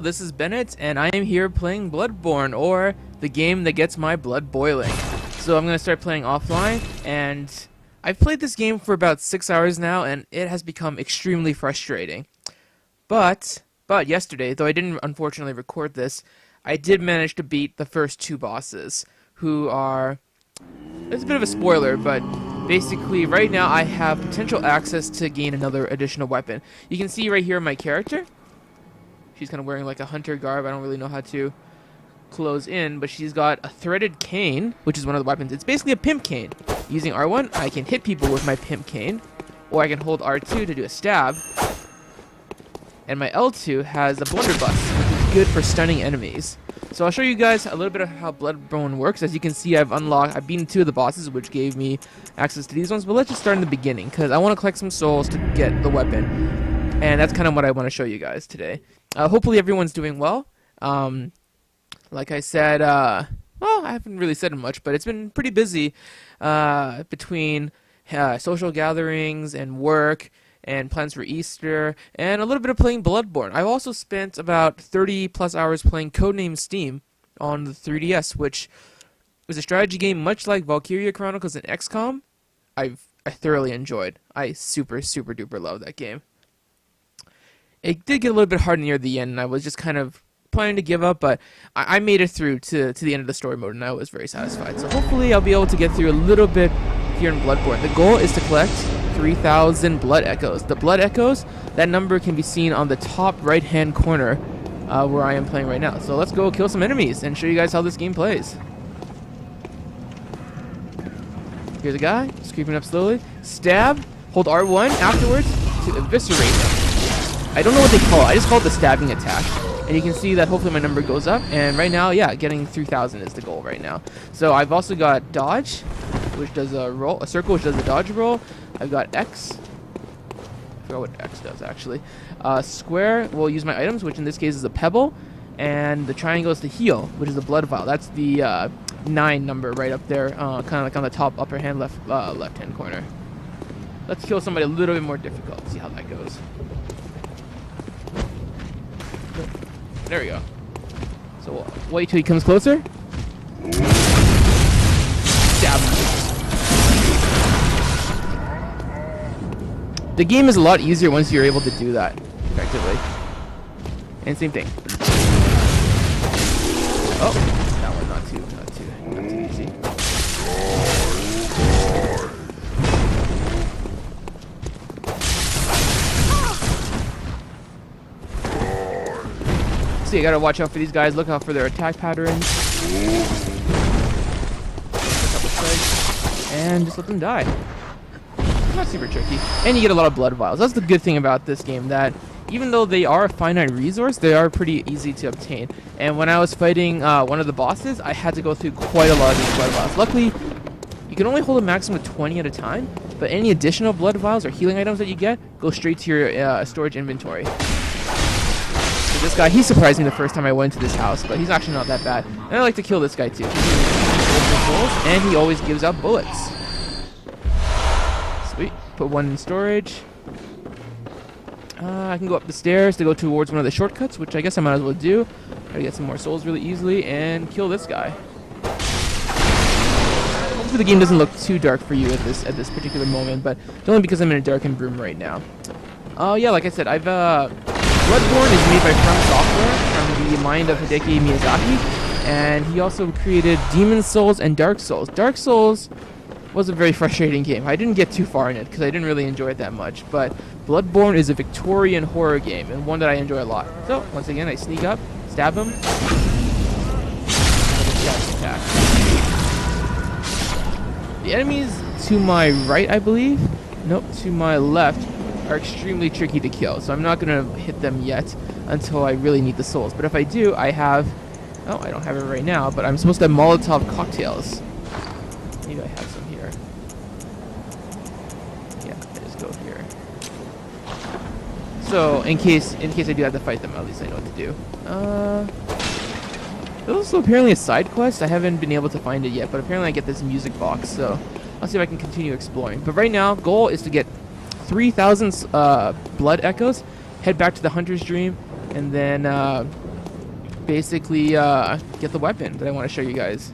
This is Bennett, and I am here playing Bloodborne, or the game that gets my blood boiling. So I'm going to start playing offline, and I've played this game for about 6 hours now, and it has become extremely frustrating. But yesterday, though I didn't unfortunately record this, I did manage to beat the first two bosses, who are... It's a bit of a spoiler, but basically right now I have potential access to gain another additional weapon. You can see right here my character. She's kind of wearing like a hunter garb. I don't really know how to close in, but she's got a threaded cane, which is one of the weapons. It's basically a pimp cane. Using R1, I can hit people with my pimp cane, or I can hold R2 to do a stab. And my L2 has a blunderbuss, which is good for stunning enemies. So I'll show you guys a little bit of how Bloodborne works. As you can see, I've beaten two of the bosses, which gave me access to these ones. But let's just start in the beginning, because I want to collect some souls to get the weapon. And that's kind of what I want to show you guys today. Hopefully everyone's doing well. Like I said, well, I haven't really said much, but it's been pretty busy between social gatherings and work and plans for Easter and a little bit of playing Bloodborne. I've also spent about 30 plus hours playing Codename Steam on the 3DS, which is a strategy game much like Valkyria Chronicles and XCOM. I thoroughly enjoyed. I super duper love that game. It did get a little bit hard near the end, and I was just kind of planning to give up, but I made it through to the end of the story mode, and I was very satisfied. So hopefully I'll be able to get through a little bit here in Bloodborne. The goal is to collect 3,000 blood echoes. The blood echoes, that number can be seen on the top right-hand corner where I am playing right now. So let's go kill some enemies and show you guys how this game plays. Here's a guy, just creeping up slowly. Stab, hold R1 afterwards to eviscerate him. I don't know what they call it. I just call it the stabbing attack. And you can see that hopefully my number goes up. And right now, yeah, getting 3,000 is the goal right now. So I've also got dodge, which does a roll, a circle, which does a dodge roll. I've got X. I forgot what X does, actually. Square will use my items, which in this case is a pebble. And the triangle is the heal, which is a blood vial. That's the 9 number right up there, kind of like on the top upper hand left-hand corner. Let's kill somebody a little bit more difficult. See how that goes. There we go. So wait till he comes closer. Stab him. The game is a lot easier once you're able to do that effectively. And same thing. Oh, that one not too easy. So you gotta watch out for these guys, look out for their attack patterns. And just let them die. Not super tricky. And you get a lot of blood vials. That's the good thing about this game, that even though they are a finite resource, they are pretty easy to obtain. And when I was fighting one of the bosses, I had to go through quite a lot of these blood vials. Luckily, you can only hold a maximum of 20 at a time, but any additional blood vials or healing items that you get go straight to your storage inventory. This guy, he surprised me the first time I went to this house, but he's actually not that bad. And I like to kill this guy too. And he always gives out bullets. Sweet. Put one in storage. I can go up the stairs to go towards one of the shortcuts, which I guess I might as well do. Try to get some more souls really easily and kill this guy. Hopefully the game doesn't look too dark for you at this particular moment, but it's only because I'm in a darkened room right now. Oh yeah, like I said, Bloodborne is made by From Software, from the mind of Hideki Miyazaki, and he also created Demon Souls and Dark Souls. Dark Souls was a very frustrating game. I didn't get too far in it because I didn't really enjoy it that much, but Bloodborne is a Victorian horror game and one that I enjoy a lot. So, once again, I sneak up, stab him, attack. The enemies to my right, I believe, nope, to my left, are extremely tricky to kill, so I'm not going to hit them yet until I really need the souls. But if I do, I have... Oh, I don't have it right now, but I'm supposed to have Molotov cocktails. Maybe I have some here. Yeah, I just go here. So, in case I do have to fight them, at least I know what to do. There's also apparently a side quest. I haven't been able to find it yet, but apparently I get this music box, so I'll see if I can continue exploring. But right now, goal is to get 3,000 blood echoes, head back to the Hunter's Dream, and then basically get the weapon that I want to show you guys.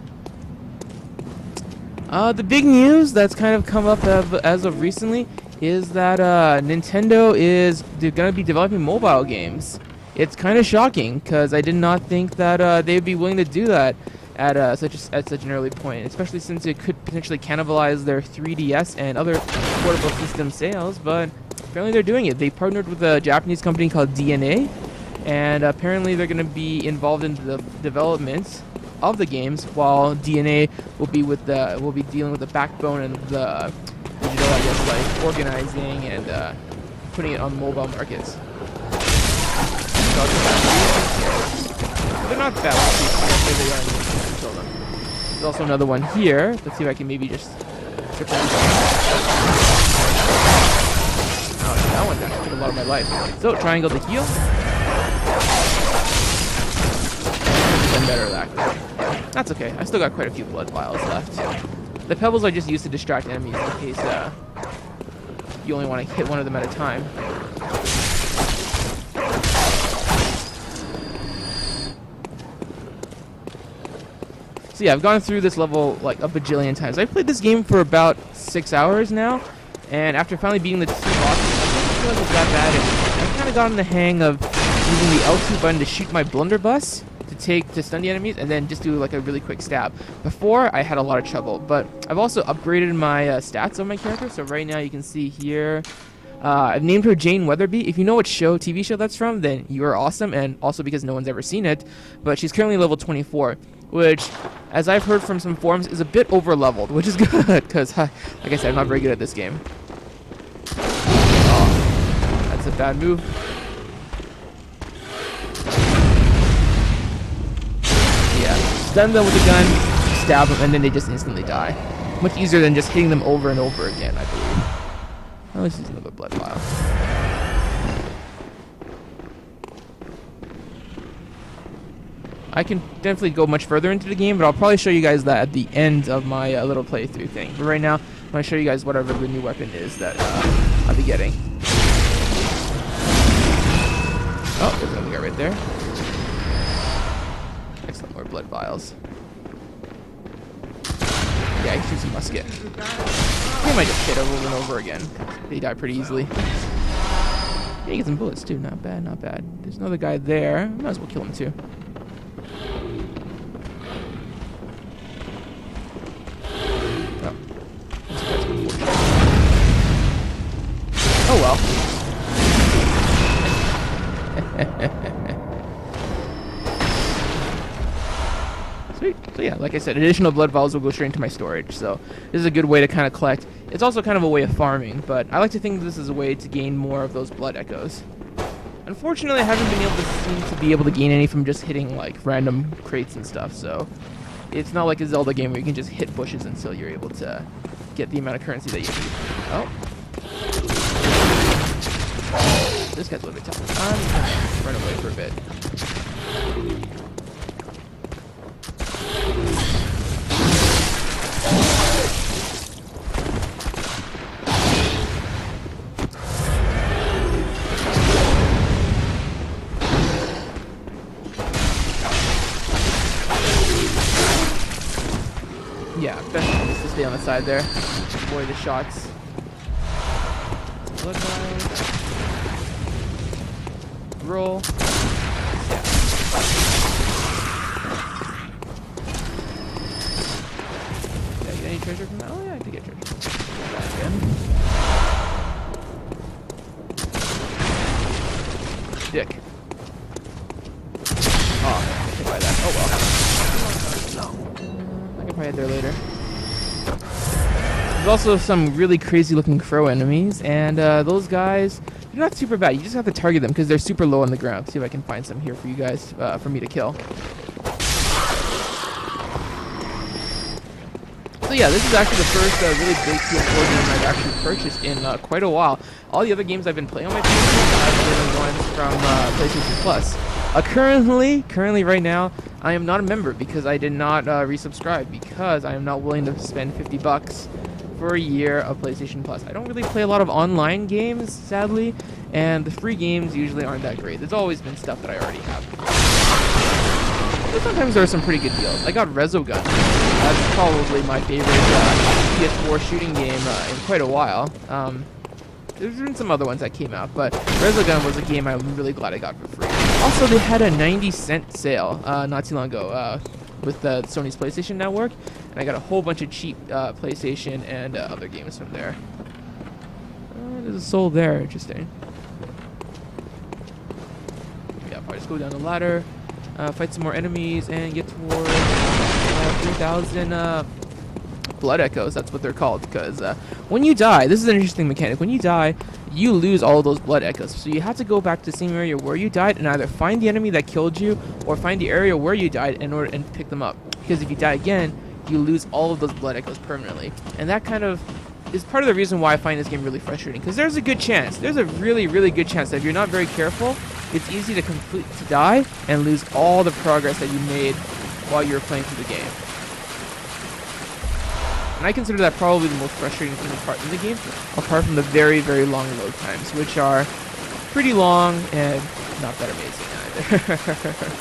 The big news that's kind of come up as of recently is that Nintendo is going to be developing mobile games. It's kind of shocking because I did not think that they'd be willing to do that at such an early point, especially since it could potentially cannibalize their 3DS and other portable system sales. But apparently they're doing it. They partnered with a Japanese company called DNA, and apparently they're going to be involved in the development of the games, while DNA will be dealing with the backbone and the digital, I guess, like organizing and putting it on mobile markets. So they're not bad. They are. Control them. There's also another one here. Let's see if I can maybe just. Oh, that one actually took a lot of my life. So triangle to heal. Then better that. That's okay. I still got quite a few blood vials left. The pebbles are just used to distract enemies in case you only want to hit one of them at a time. So yeah, I've gone through this level like a bajillion times. I've played this game for about 6 hours now, and after finally beating the 2 bosses, I don't feel like it's that bad anymore. I've kind of gotten the hang of using the L2 button to shoot my blunderbuss to stun the enemies, and then just do like a really quick stab. Before, I had a lot of trouble, but I've also upgraded my stats on my character. So right now you can see here, I've named her Jane Weatherby. If you know what TV show that's from, then you are awesome, and also because no one's ever seen it. But she's currently level 24, which, as I've heard from some forums, is a bit over-leveled, which is good, because, like I said, I'm not very good at this game. Oh, that's a bad move. Yeah, stun them with a gun, stab them, and then they just instantly die. Much easier than just hitting them over and over again, I believe. Oh, let's use another blood vial. I can definitely go much further into the game, but I'll probably show you guys that at the end of my little playthrough thing. But right now, I'm going to show you guys whatever the new weapon is that I'll be getting. Oh, there's another guy right there. Excellent, more blood vials. Yeah, he's using musket. He might just hit over and over again. They die pretty easily. Yeah, he gets some bullets too. Not bad, not bad. There's another guy there. Might as well kill him too. Oh well. Sweet. So yeah, like I said, additional blood vials will go straight into my storage. So this is a good way to kind of collect. It's also kind of a way of farming, but I like to think this is a way to gain more of those blood echoes. Unfortunately, I haven't been able to be able to gain any from just hitting like random crates and stuff. So it's not like a Zelda game where you can just hit bushes until you're able to get the amount of currency that you need. Oh. This guy's a little bit tough. I'm just gonna run away for a bit. Yeah, best thing is to stay on the side there. Avoid the shots. Blood vials. Roll. Yeah. Did I get any treasure from that? Oh yeah, I did get treasure. Back again. Dick. Oh, I can't buy that. Oh well. I can probably head there later. There's also some really crazy looking crow enemies, and those guys, they're not super bad. You just have to target them because they're super low on the ground. See if I can find some here for you guys, for me to kill. So yeah, this is actually the first really big PS4 game I've actually purchased in quite a while. All the other games I've been playing on my PS4 have been ones from PlayStation Plus. Currently right now, I am not a member because I did not resubscribe because I am not willing to spend $50 for a year of PlayStation Plus. I don't really play a lot of online games, sadly, and the free games usually aren't that great. There's always been stuff that I already have. but sometimes there are some pretty good deals. I got Resogun. That's probably my favorite PS4 shooting game in quite a while. There's been some other ones that came out, but Resogun was a game I'm really glad I got for free. Also, they had a 90-cent sale not too long ago with Sony's PlayStation Network, and I got a whole bunch of cheap PlayStation and other games from there. There's a soul there, interesting. Yeah, I'll just go down the ladder, fight some more enemies, and get towards 3,000 blood echoes. That's what they're called, because when you die, this is an interesting mechanic. When you die, you lose all of those blood echoes. So you have to go back to the same area where you died and either find the enemy that killed you or find the area where you died in order and pick them up. Because if you die again, you lose all of those blood echoes permanently. And that kind of is part of the reason why I find this game really frustrating. Because there's a good chance, there's a really, really good chance that if you're not very careful, it's easy to die and lose all the progress that you made while you were playing through the game. And I consider that probably the most frustrating part in the game, apart from the very, very long load times, which are pretty long and not that amazing either.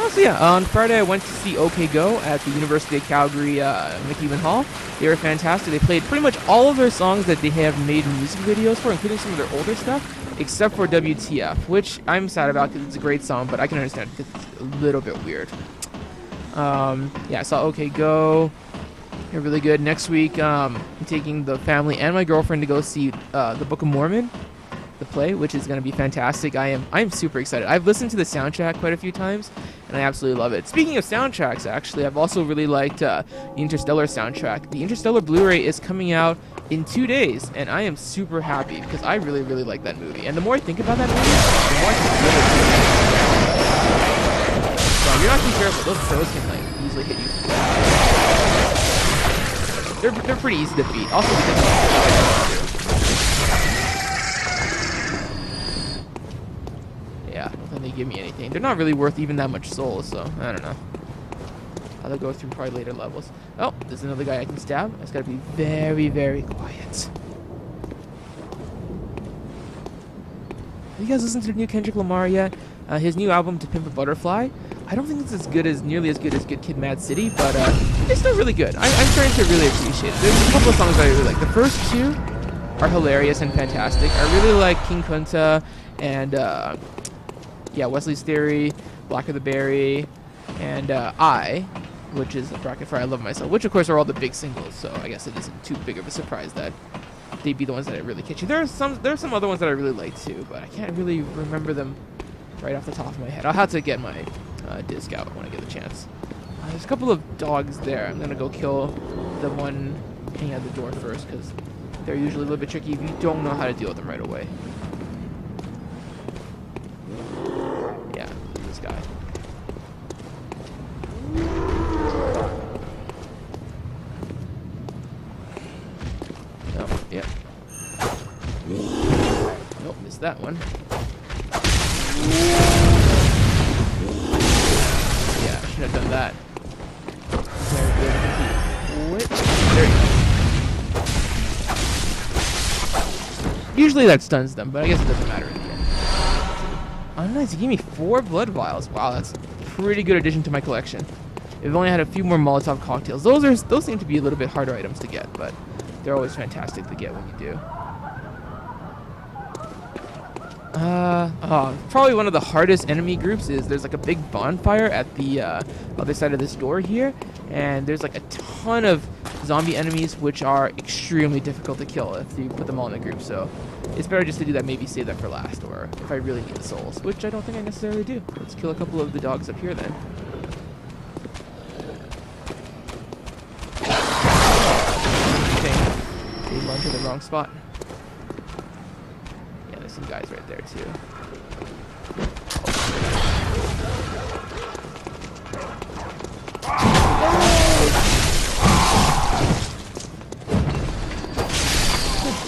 So yeah, on Friday I went to see OK Go at the University of Calgary McEwen Hall. They were fantastic. They played pretty much all of their songs that they have made music videos for, including some of their older stuff, except for WTF, which I'm sad about because it's a great song, but I can understand because it's a little bit weird. Yeah, I saw OK Go. They're really good. Next week, I'm taking the family and my girlfriend to go see the Book of Mormon, the play, which is going to be fantastic. I'm super excited. I've listened to the soundtrack quite a few times, and I absolutely love it. Speaking of soundtracks, actually, I've also really liked the Interstellar soundtrack. The Interstellar Blu-ray is coming out in 2 days, and I am super happy because I really, really like that movie. And the more I think about that movie, the more I can feel it. So you're not too careful. Those crows can like easily hit you. They're pretty easy to beat. Also because yeah, I don't think they give me anything. They're not really worth even that much souls, so I don't know. I'll go through probably later levels. Oh, there's another guy I can stab. I just gotta be very, very quiet. Have you guys listened to the new Kendrick Lamar yet? His new album, To Pimp a Butterfly. I don't think it's nearly as good as Good Kid, Mad City, but it's still really good. I'm starting to really appreciate it. There's a couple of songs that I really like. The first two are hilarious and fantastic. I really like King Kunta and yeah, Wesley's Theory, Blacker the Berry, and which is a bracket for I Love Myself, which of course are all the big singles. So I guess it isn't too big of a surprise that they'd be the ones that I really catch you. There are some other ones that I really like too, but I can't really remember them right off the top of my head. I'll have to get my disc out when I get the chance. There's a couple of dogs there. I'm gonna go kill the one hanging at the door first because they're usually a little bit tricky if you don't know how to deal with them right away. Yeah, this guy. Oh, yeah. Nope, missed that one. Yeah, I should have done that. There you go. Usually that stuns them, but I guess it doesn't matter in the end. Oh, nice. He gave me 4 blood vials. Wow, that's a pretty good addition to my collection. If only I had a few more Molotov cocktails. Those seem to be a little bit harder items to get, but they're always fantastic to get when you do. Probably one of the hardest enemy groups is there's like a big bonfire at the other side of this door here, and there's like a ton of zombie enemies which are extremely difficult to kill if you put them all in a group, so it's better just to do that, maybe save that for last, or if I really need the souls, which I don't think I necessarily do. Let's kill a couple of the dogs up here then. They lunge in the wrong spot. Yeah, there's some guys right there too.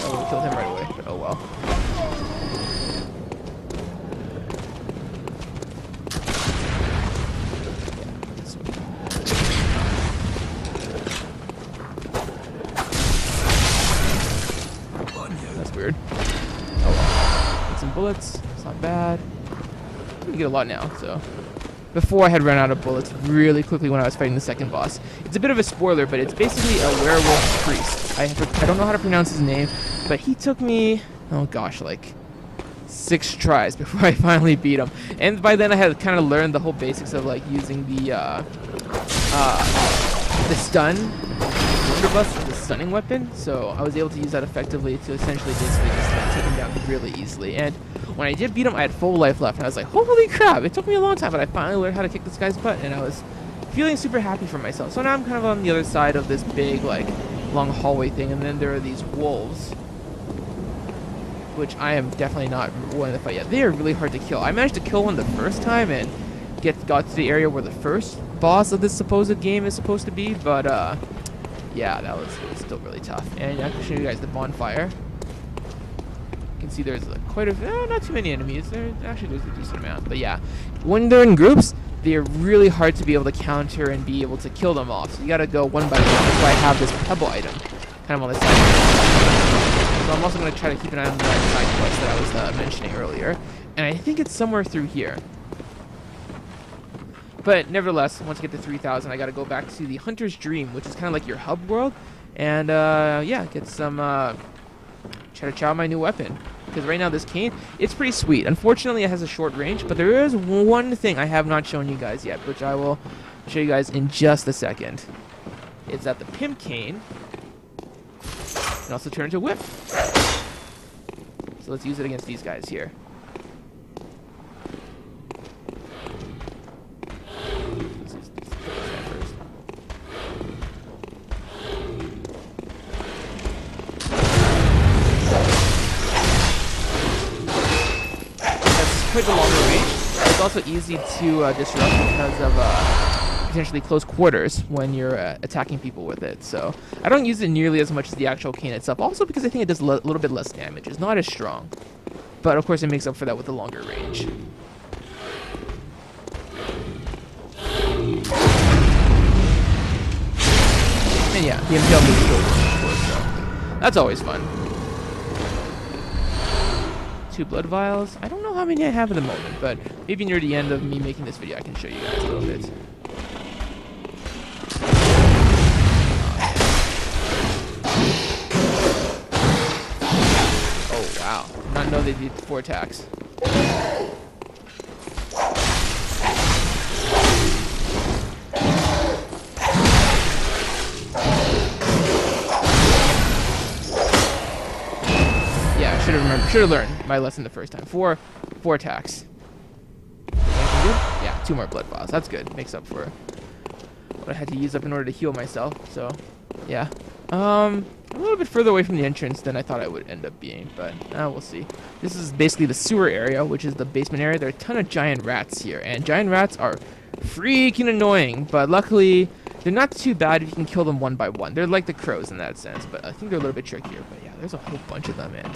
Oh, we killed him right away. Oh well. Yeah, this way. That's weird. Oh well. Get some bullets. It's not bad. We get a lot now, so before I had run out of bullets really quickly when I was fighting the second boss. It's a bit of a spoiler, but it's basically a werewolf priest. I don't know how to pronounce his name, but he took me, oh gosh, like 6 tries before I finally beat him. And by then I had kind of learned the whole basics of like using the stun, the stunning weapon. So I was able to use that effectively to essentially just take him down really easily. And when I did beat him, I had full life left, and I was like, holy crap, it took me a long time, but I finally learned how to kick this guy's butt, and I was feeling super happy for myself. So now I'm kind of on the other side of this big, like, long hallway thing, and then there are these wolves, which I am definitely not willing to fight yet. They are really hard to kill. I managed to kill one the first time and got to the area where the first boss of this supposed game is supposed to be, but, yeah, it was still really tough. And I can show you guys the bonfire. You can see there's quite a not too many enemies. There's a decent amount, but yeah, when they're in groups, they're really hard to be able to counter and be able to kill them off. So you gotta go one by one. That's why I have this pebble item kind of on the side. So I'm also gonna try to keep an eye on the side quest that I was mentioning earlier, and I think it's somewhere through here. But nevertheless, once I get to 3,000, I gotta go back to the Hunter's Dream, which is kind of like your hub world, and yeah, get some try to chow my new weapon. Because right now this cane, it's pretty sweet. Unfortunately, it has a short range, but there is one thing I have not shown you guys yet, which I will show you guys in just a second. It's that the pimp cane can also turn into a whip. So let's use it against these guys here. Quite a longer range. It's also easy to disrupt because of potentially close quarters when you're attacking people with it. So I don't use it nearly as much as the actual cane itself. Also because I think it does a little bit less damage. It's not as strong, but of course it makes up for that with the longer range. And yeah, the impale moves short, of course. So that's always fun. 2 blood vials. I don't know how many I have at the moment, but maybe near the end of me making this video I can show you guys a little bit. Oh wow, did not know they did 4 attacks. Should have learned my lesson the first time. 4 attacks. Anything good? Yeah, 2 more blood vials. That's good. Makes up for what I had to use up in order to heal myself. So, yeah. A little bit further away from the entrance than I thought I would end up being, but we'll see. This is basically the sewer area, which is the basement area. There are a ton of giant rats here, and giant rats are freaking annoying, but luckily they're not too bad if you can kill them one by one. They're like the crows in that sense, but I think they're a little bit trickier. But yeah, there's a whole bunch of them, and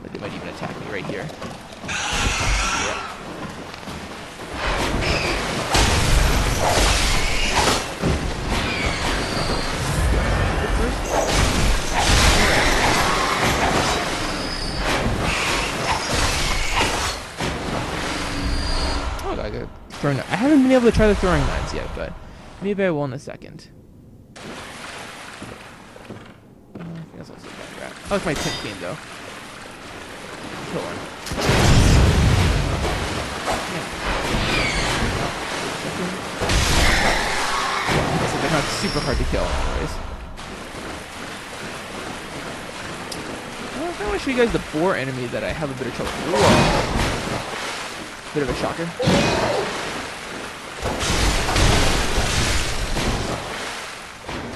but they might even attack me right here. Yeah. Oh, I got throwing. I haven't been able to try the throwing knives yet, but maybe I will in a second. I think that's also a rat. I like my pimp cane though. Kill one. Yeah. So they're not super hard to kill, anyways. I want to show you guys the boar enemy that I have a bit of trouble. Whoa. Bit of a shocker.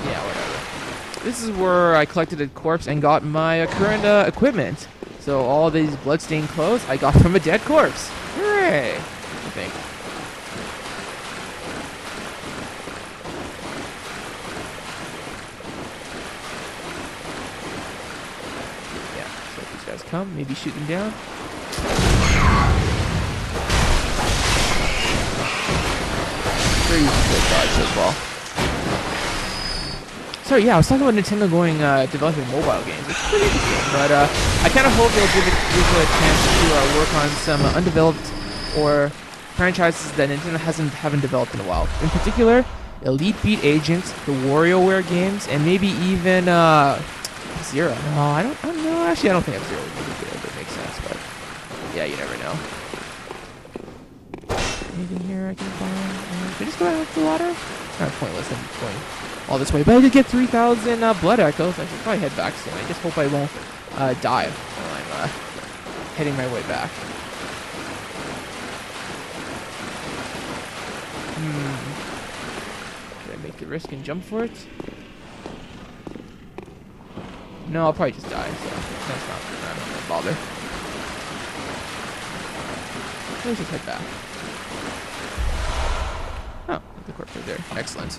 Yeah, whatever. This is where I collected a corpse and got my current equipment. So all these bloodstained clothes I got from a dead corpse. Hooray! I think. Yeah, so if these guys come, maybe shoot them down. Very easy to dodge as well. So yeah, I was talking about Nintendo going developing mobile games. It's pretty interesting, but I kind of hope they'll give it a chance to work on some undeveloped or franchises that Nintendo haven't developed in a while. In particular, Elite Beat Agent, the WarioWare games, and maybe even Zero. No, I don't know. Actually, I don't think F-Zero would be good. That makes sense, but yeah, you never know. Anything here I can find? Can I just go out the water? Kind of pointless. I'm going all this way, but I did get 3,000 blood echoes. I should probably head back soon. I just hope I won't die while I'm heading my way back. Should I make the risk and jump for it? No, I'll probably just die, so that's not gonna bother. Let's just head back. Oh, the corpse right there. Excellent.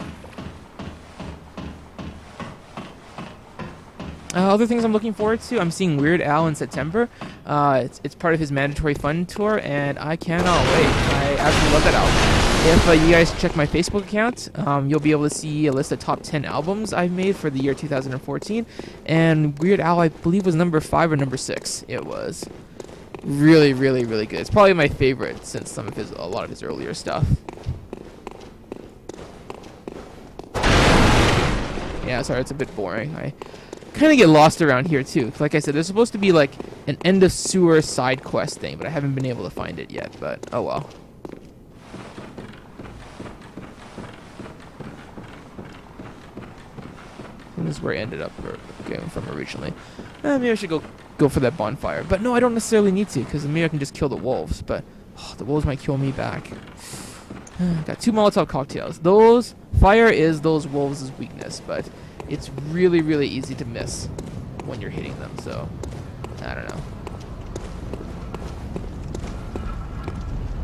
Other things I'm looking forward to, I'm seeing Weird Al in September. It's part of his Mandatory Fun Tour, and I cannot wait. I absolutely love that album. If you guys check my Facebook account, you'll be able to see a list of top 10 albums I've made for the year 2014. And Weird Al, I believe, was number 5 or number 6. It was really, really, really good. It's probably my favorite since a lot of his earlier stuff. Yeah, sorry, it's a bit boring. I kind of get lost around here too. Like I said, there's supposed to be like an end of sewer side quest thing, but I haven't been able to find it yet. But oh well. And this is where I ended up going from originally. Maybe I should go for that bonfire. But no, I don't necessarily need to, because maybe I can just kill the wolves. But the wolves might kill me back. Got 2 Molotov cocktails. Fire is those wolves' weakness, but it's really, really easy to miss when you're hitting them. So I don't know.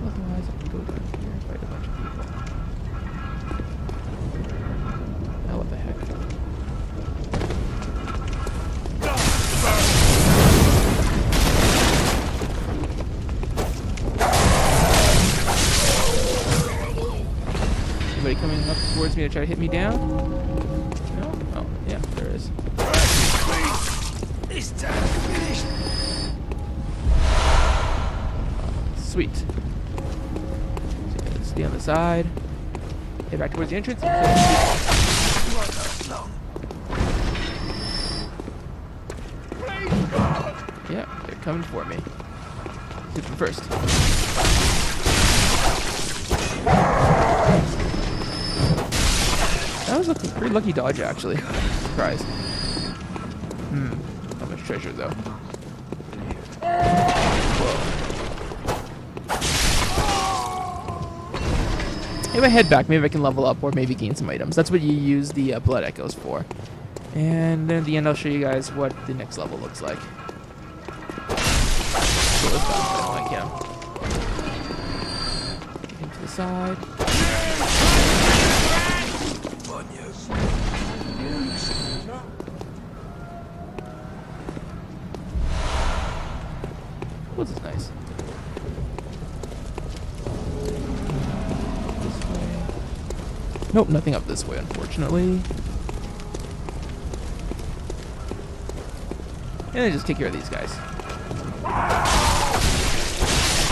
Otherwise, I can go down here and fight a bunch of people. Oh, what the heck? Anybody coming up towards me to try to hit me down? No? Oh, yeah, there is. This time finished. Sweet. Stay on the side. Head back towards the entrance. Yeah, they're coming for me. Shoot them first. That was a pretty lucky dodge, actually. Surprise. How much treasure, though? Whoa. If I head back, maybe I can level up or maybe gain some items. That's what you use the blood echoes for. And then at the end, I'll show you guys what the next level looks like. So let's go. I don't like him. Get him to the side. What's this nice? This way. Nope, nothing up this way, unfortunately. And then just take care of these guys.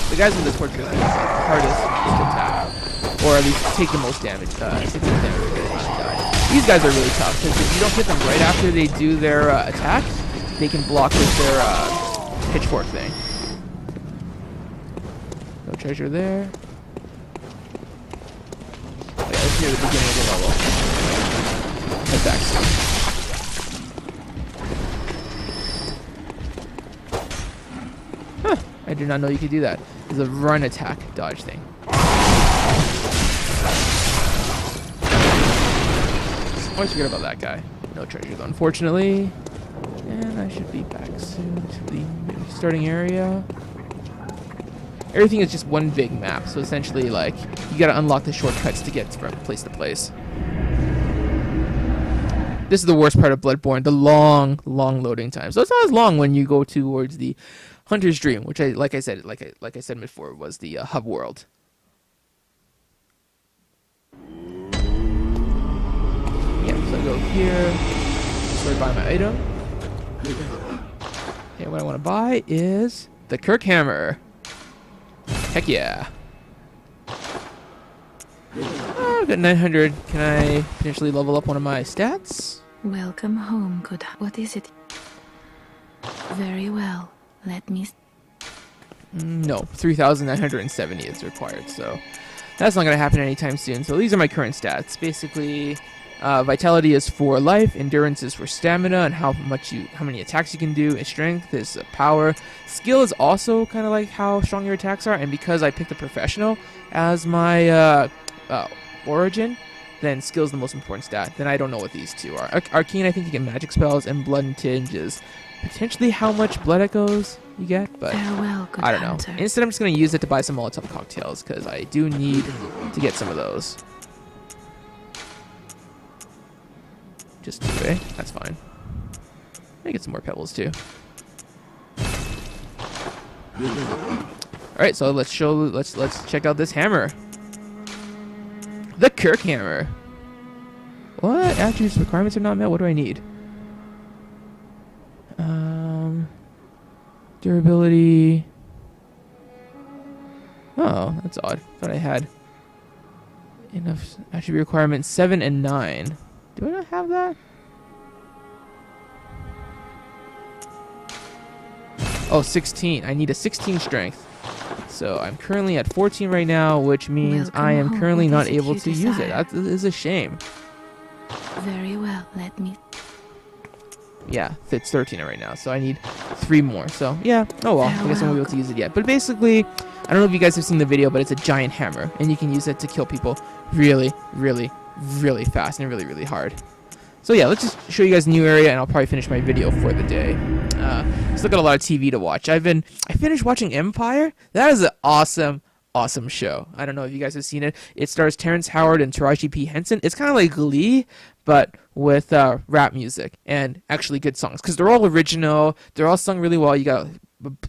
The guys in this torture are the hardest to attack, or at least take the most damage. These guys are really tough because if you don't hit them right after they do their attack, they can block with their pitchfork thing. No treasure there. Oh, yeah, let's near the beginning of the level. Head back soon. Huh, I did not know you could do that. It's a run attack dodge thing. Always forget about that guy. No treasure though, unfortunately. And I should be back soon to the starting area. Everything is just one big map, so essentially, like, you gotta unlock the shortcuts to get from place to place. This is the worst part of Bloodborne, the long loading time. So it's not as long when you go towards the Hunter's Dream, which like I said before, was the hub world. Yeah, so I go here, sort of buy my item. Okay, what I want to buy is the Kirk Hammer. Heck yeah. I've got 900. Can I potentially level up one of my stats? Welcome home, good. What is it? Very well. Let me. No, 3,970 is required, so that's not going to happen anytime soon. So these are my current stats. Basically, vitality is for life, endurance is for stamina and how many attacks you can do, and strength is power. Skill is also kind of like how strong your attacks are, and because I picked a professional as my origin, then skill is the most important stat. Then I don't know what these two are. Arcane, I think you get magic spells, and blood and tinge is potentially how much blood echoes you get, but Farewell, good I don't know. hunter. Instead, I'm just going to use it to buy some Molotov cocktails, because I do need to get some of those. Just 2, eh? That's fine. I get some more pebbles, too. Alright, so let's check out this hammer. The Kirk hammer. What? Attributes requirements are not met? What do I need? Durability. Oh, that's odd. Thought I had enough attribute requirements 7 and 9. Do I not have that? Oh, 16. I need a 16 strength. So I'm currently at 14 right now, which means Welcome I am home. currently What not is it able you to use it. desire? That is a shame. Very well. Let me. Yeah, it's 13 right now, so I need 3 more. So yeah, oh well, I guess I won't be able to use it yet. But basically, I don't know if you guys have seen the video, but it's a giant hammer, and you can use it to kill people really, really, really fast and really, really hard. So yeah, let's just show you guys a new area, and I'll probably finish my video for the day. Still got a lot of TV to watch. I finished watching Empire. That is an awesome show. I don't know if you guys have seen it. It stars Terrence Howard and Taraji P. Henson. It's kind of like Glee, but with rap music and actually good songs, because they're all original. They're all sung really well. You got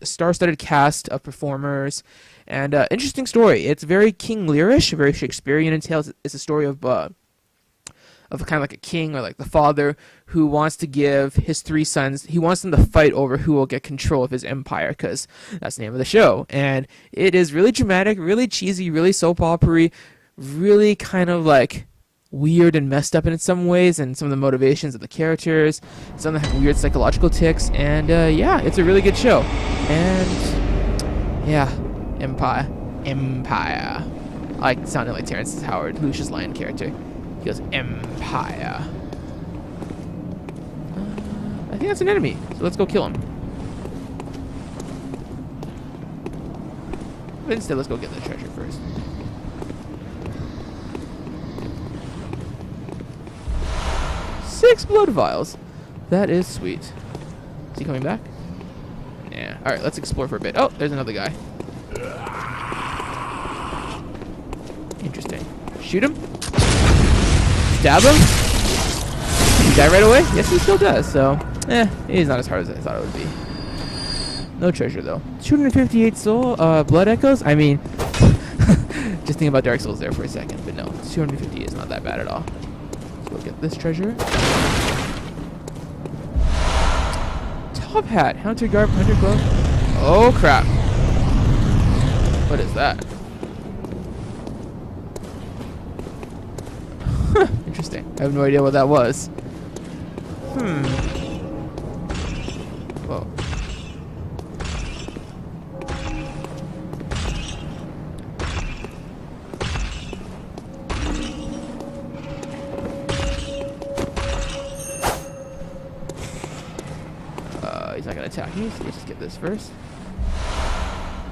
a star-studded cast of performers, and interesting story. It's very King Learish, very Shakespearean in tales. It's a story of kind of like a king or like the father who wants to give his 3 sons, he wants them to fight over who will get control of his empire, because that's the name of the show. And it is really dramatic, really cheesy, really soap opera-y, really kind of like weird and messed up in some ways, and some of the motivations of the characters, some of them have weird psychological tics, and yeah, it's a really good show. And yeah, Empire. I like sounding like Terrence Howard, Lucius Lyon character. He goes, Empire. I think that's an enemy, so let's go kill him. But instead, let's go get the treasure first. Six blood vials. That is sweet. Is he coming back? Yeah. Alright, let's explore for a bit. Oh, there's another guy. Interesting. Shoot him. Stab him? Did he die right away? Yes, he still does, so he's not as hard as I thought it would be. No treasure, though. 258 soul, blood echoes? I mean, just think about Dark Souls there for a second, but no, 250 is not that bad at all. Let's go get this treasure. Top hat, hunter garb, hunter glove. Oh, crap. What is that? Interesting. I have no idea what that was. Whoa. He's not gonna attack me, so let's just get this first.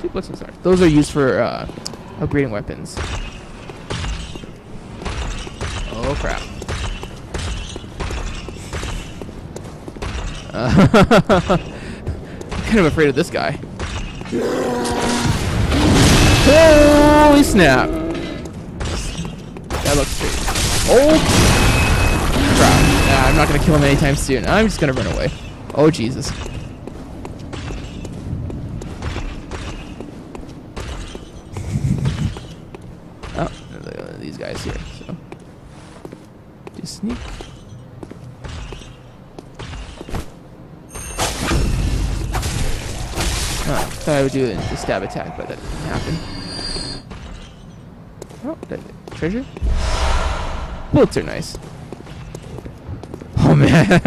2 blessing stars. Those are used for upgrading weapons. Oh crap. I'm kind of afraid of this guy. Holy snap. That looks crazy. Oh crap. Nah, I'm not going to kill him anytime soon. I'm just going to run away. Oh Jesus. Oh, these guys here. So just sneak. Thought I would do the stab attack, but that didn't happen. Oh, treasure? Bullets are nice. Oh man.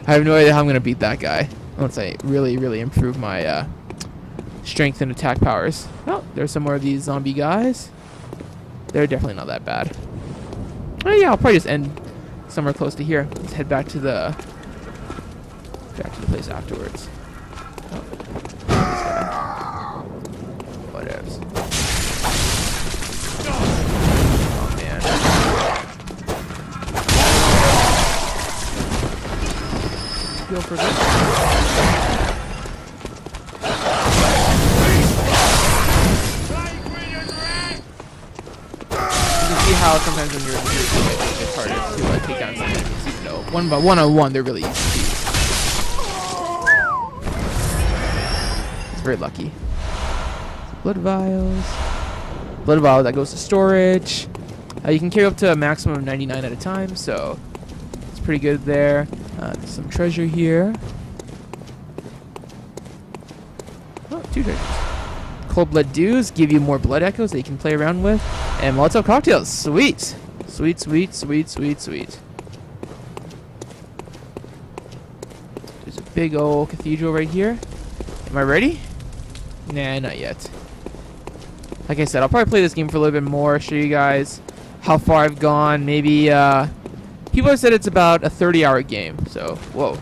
I have no idea how I'm gonna beat that guy once I really improve my strength and attack powers. Oh, there's some more of these zombie guys. They're definitely not that bad. Oh yeah, I'll probably just end somewhere close to here. Let's head back to the place afterwards. Oh, this guy. Whatevs. Oh man. Feel for this. See how sometimes when you're in the game, it's harder to take down some enemies, even though one-on-one they're really easy to beat. It's very lucky. Blood vials. Blood vial that goes to storage. You can carry up to a maximum of 99 at a time, so it's pretty good there. There's some treasure here. Oh, 2 treasures. Cold blood dews give you more blood echoes that you can play around with. And Molotov cocktails. Sweet. Sweet. There's a big old cathedral right here. Am I ready? Nah, not yet. Like I said, I'll probably play this game for a little bit more, show you guys how far I've gone. Maybe, people have said it's about a 30-hour game, so, whoa.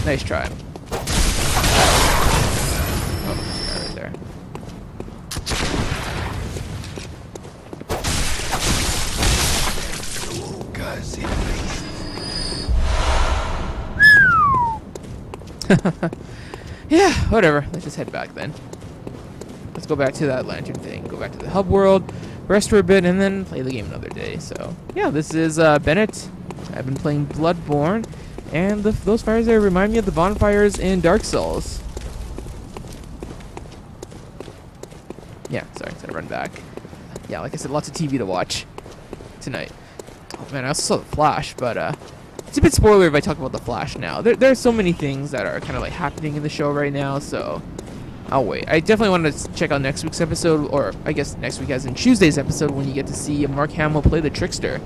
Nice try. Oh, there's a guy right there. Yeah, whatever. Let's just head back then. Let's go back to that lantern thing. Go back to the hub world, rest for a bit, and then play the game another day. So, yeah, this is Bennett. I've been playing Bloodborne. And those fires there remind me of the bonfires in Dark Souls. Yeah, sorry, gotta run back. Yeah, like I said, lots of TV to watch tonight. Oh man, I also saw The Flash, but it's a bit spoiler if I talk about The Flash now. There are so many things that are kind of like happening in the show right now, so I'll wait. I definitely want to check out next week's episode, or I guess next week as in Tuesday's episode, when you get to see Mark Hamill play the Trickster,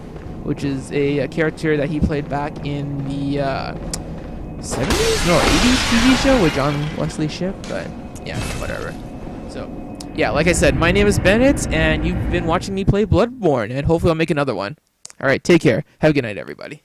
which is a character that he played back in the 70s? No, 80s TV show with John Wesley Shipp, but yeah, whatever. So, yeah, like I said, my name is Bennett, and you've been watching me play Bloodborne, and hopefully I'll make another one. Alright, take care. Have a good night, everybody.